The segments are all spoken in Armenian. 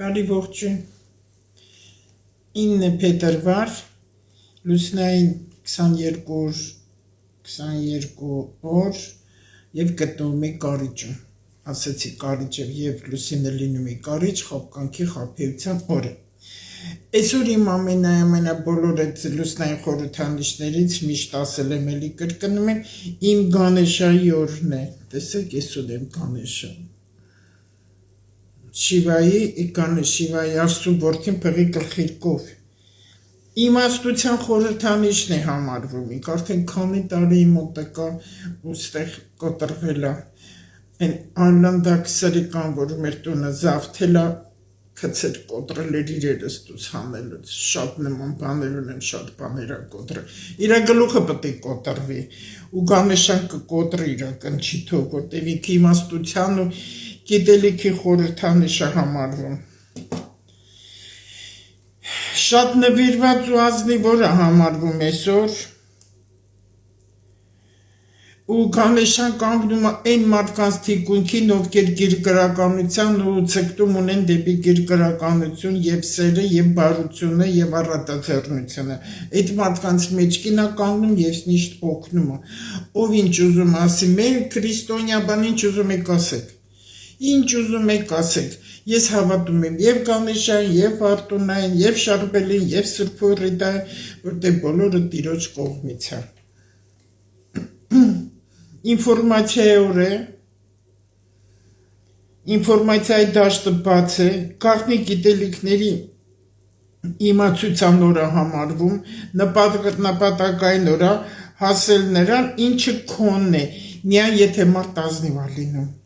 Բարի ողջույն 9 փետրվար լուսնային 22 օր եւ գտնվում է կարիճում ասացի կարիճը եւ լուսինը լինում է կարիճ խապկանքի խափեության օրը այսօր իմ ամենաբոլոր այդ լուսնային խորհրդանիշներից միշտ ասել եմ էլի կրկնում եմ իմ Գանեշայի օրն է տեսեք այսօր եմ Գանեշա Շիվայի Աստծո որդին փղի գլխիկով իմաստության խորհրդանիշն է համարվում ինք արդեն քանի տարի մոտակա ուստեղ կոտրվել է այն անլանդակսարիկան որ մեր տունը զավթել է քցեր կոտրել էր իրերս դուս հանելուց շատ նման բաներ ունեմ շատ բաներ կոտրել իր գլուխը պետք է կոտրվի ու Գանեշան կկոտրի իր կնչի թող որտեղ ինքը իմաստության ու գիտելիքի խորհրդանիշ է համարվում շատ նվիրված ու ազնիվոր է համարվում այսօր ու Գանեշան կանգնում է այն մարդկանց թիկունքին ովքեր գիրկրականության ու ցկտում ունեն դեպի գիրկրականություն եւ սերը եւ բարությունը եւ առատաձեռնությունը այդ մարդկանց մեջքին է կանգնում եւ միշտ օգնում է ով ինչ ուզում ասի մեր քրիստոնյա բան ինչ ուզում եք ասեք Ինչ ուզում եք ասեք, ես հավատում եմ եւ Գանեշային, եւ Արտունային, եւ Շարբելին, եւ Սրբորիդային, որտեղ բոլորը Տիրոջ կողմից է։ Ինֆորմացիայի օր է, ինֆորմացիայի դաշտը բաց է, գաղտնի գիտելիքների իմացության օրը համարվում, նպատակային օրը հասել նրան, ինչը քոնն է, միայն եթե մարդ ազնիվ է լինում։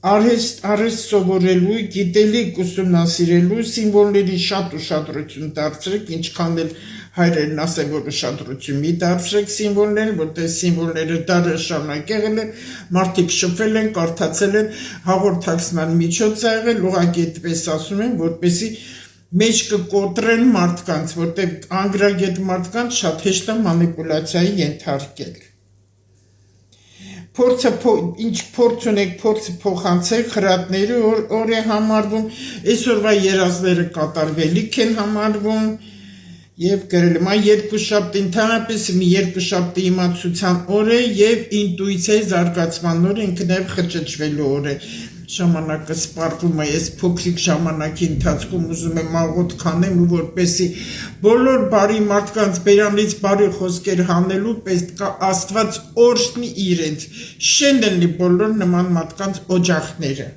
Արհեստ սովորելու, գիտելիք ուսումնասիրելու, սիմվոլների շատ ուշադրություն դարձրեք, ինչքան էլ հայրերն ասեն, որ ուշադրություն մի դարձրեք սիմվոլներին, որտեղ սիմվոլները դարեր շարունակ եղել են, մարդիկ շփվել են, կարդացել են, հաղորդակցման միջոց ա եղել, ուղղակի այդպես ասում են, որպեսզի մեջ կկոտրեն մարդկանց, որտեղ անգրագետ մարդկանց շատ հեշտ է մանիպուլյացիայի ենթարկել։ Ինչ փորձ ունեք, փորձը փոխանցեք, խրատների օր է համարվում, այսօրվա երազները կատարվելիք են համարվում եւ գրել եմ երկուշաբթի ընդհանրապես մի երկուշաբթի իմացության օր է եւ ինտուիցիայի զարգացման օր է, ինքը նաեւ խճճվելու օր է ժամանակը սպառվում է, ես փոքրիկ ժամանակի ընթացքում ուզում եմ աղոտ քանեմ ու որպեսի բոլոր բարի մարդկանց բերանից բարի խոսքեր հանելու պես Աստված օրհնի իրենց, շեն լինի բոլոր նման մարդկանց օջախները